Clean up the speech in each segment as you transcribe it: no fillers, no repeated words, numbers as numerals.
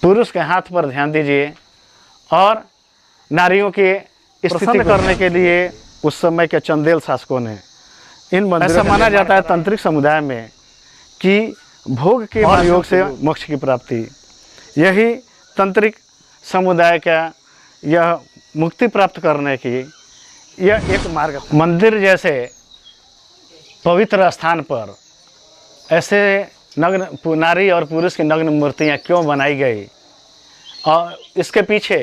पुरुष के हाथ पर ध्यान दीजिए। और नारियों के स्थिति करने के लिए उस समय के चंदेल शासकों ने इन मंदिरों, ऐसा माना जाता है तांत्रिक समुदाय में कि भोग के योग से मोक्ष की प्राप्ति, यही तांत्रिक समुदाय का यह मुक्ति प्राप्त करने की यह एक मार्ग था। मंदिर जैसे पवित्र स्थान पर ऐसे नग्न नारी और पुरुष की नग्न मूर्तियाँ क्यों बनाई गई और इसके पीछे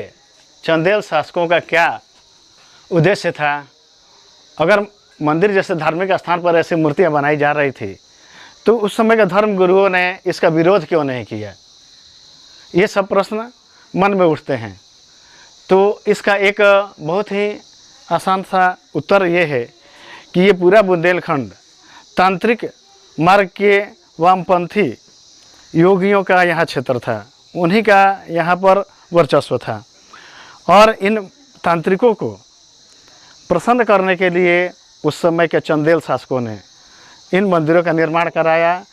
चंदेल शासकों का क्या उद्देश्य था? अगर मंदिर जैसे धार्मिक स्थान पर ऐसी मूर्तियां बनाई जा रही थी तो उस समय के धर्म गुरुओं ने इसका विरोध क्यों नहीं किया? ये सब प्रश्न मन में उठते हैं। तो इसका एक बहुत ही आसान सा उत्तर ये है कि ये पूरा बुंदेलखंड तांत्रिक मार्ग के वामपंथी योगियों का यहाँ क्षेत्र था, उन्हीं का यहाँ पर वर्चस्व था। और इन तांत्रिकों को प्रसन्न करने के लिए उस समय के चंदेल शासकों ने इन मंदिरों का निर्माण कराया।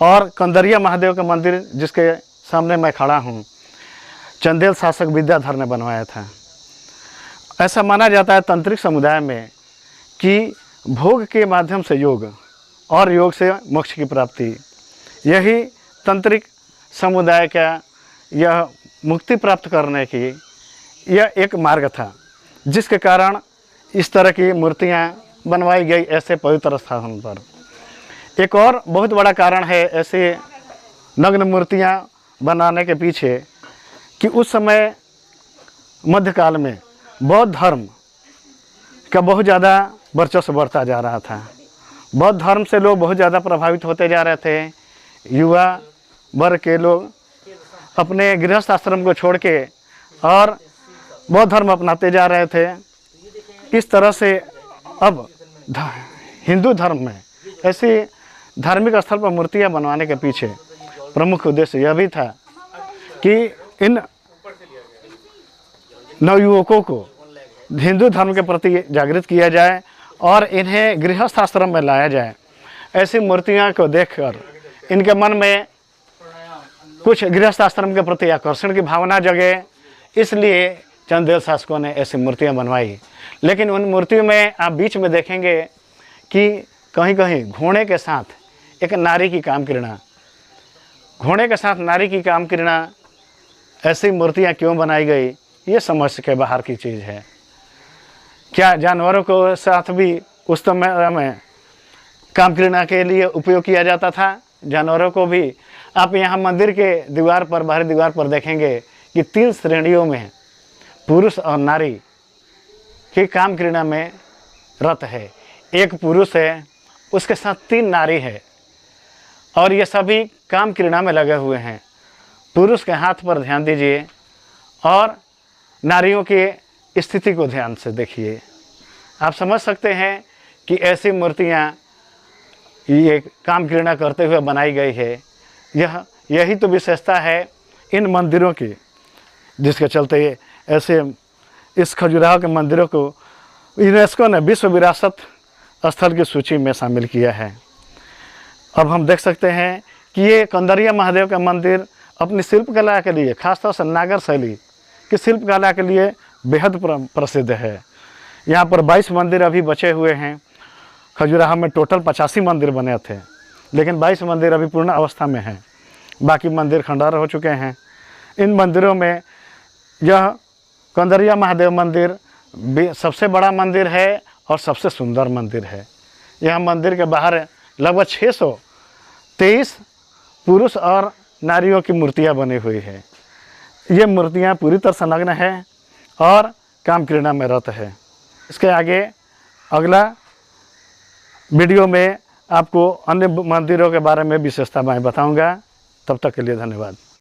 और कंदरिया महादेव का मंदिर जिसके सामने मैं खड़ा हूँ, चंदेल शासक विद्याधर ने बनवाया था। ऐसा माना जाता है तांत्रिक समुदाय में कि भोग के माध्यम से योग और योग से मोक्ष की प्राप्ति, यही तांत्रिक समुदाय का यह मुक्ति प्राप्त करने की यह एक मार्ग था, जिसके कारण इस तरह की मूर्तियाँ बनवाई गई ऐसे पवित्र स्थान पर। एक और बहुत बड़ा कारण है ऐसे नग्न मूर्तियाँ बनाने के पीछे कि उस समय मध्यकाल में बौद्ध धर्म का बहुत ज़्यादा वर्चस्व बढ़ता जा रहा था। बौद्ध धर्म से लोग बहुत ज़्यादा प्रभावित होते जा रहे थे। युवा वर्ग के लोग अपने गृहस्थ आश्रम को छोड़ के और बौद्ध धर्म अपनाते जा रहे थे। इस तरह से अब हिंदू धर्म में ऐसी धार्मिक स्थल पर मूर्तियां बनवाने के पीछे प्रमुख उद्देश्य यह भी था कि इन नवयुवकों को हिंदू धर्म के प्रति जागृत किया जाए और इन्हें गृहस्थ आश्रम में लाया जाए। ऐसी मूर्तियां को देखकर इनके मन में कुछ गृहस्थ आश्रम के प्रति आकर्षण की भावना जगे, इसलिए चंदेल शासकों ने ऐसी मूर्तियां बनवाई। लेकिन उन मूर्तियों में आप बीच में देखेंगे कि कहीं कहीं घोड़े के साथ एक नारी की काम किरणा, घोड़े के साथ नारी की काम किरणा, ऐसी मूर्तियां क्यों बनाई गई, ये समझ के बाहर की चीज़ है। क्या जानवरों को साथ भी उस समय में काम किरणा के लिए उपयोग किया जाता था? जानवरों को भी आप यहाँ मंदिर के दीवार पर, बाहरी दीवार पर देखेंगे कि 3 श्रेणियों में पुरुष और नारी की काम क्रीड़ा में रत है। एक पुरुष है, उसके साथ 3 नारी है और ये सभी काम क्रीड़ा में लगे हुए हैं। पुरुष के हाथ पर ध्यान दीजिए और नारियों की स्थिति को ध्यान से देखिए। आप समझ सकते हैं कि ऐसी मूर्तियाँ ये काम क्रीड़ा करते हुए बनाई गई है। यही तो विशेषता है इन मंदिरों की, जिसके चलते ऐसे इस खजुराहो के मंदिरों को यूनेस्को ने विश्व विरासत स्थल की सूची में शामिल किया है। अब हम देख सकते हैं कि ये कंदरिया महादेव का मंदिर अपनी शिल्पकला के लिए, खासतौर से नागर शैली की शिल्पकला के लिए बेहद प्रसिद्ध है। यहाँ पर 22 मंदिर अभी बचे हुए हैं। खजुराहो में टोटल 85 मंदिर बने थे, लेकिन 22 मंदिर अभी पूर्ण अवस्था में हैं, बाकी मंदिर खंडहर हो चुके हैं। इन मंदिरों में यह कंदरिया महादेव मंदिर सबसे बड़ा मंदिर है और सबसे सुंदर मंदिर है। यह मंदिर के बाहर लगभग 623 पुरुष और नारियों की मूर्तियां बनी हुई है। ये मूर्तियां पूरी तरह संलग्न है और काम क्रीड़ा में रत है। इसके आगे अगला वीडियो में आपको अन्य मंदिरों के बारे में विशेषता मैं बताऊंगा। तब तक के लिए धन्यवाद।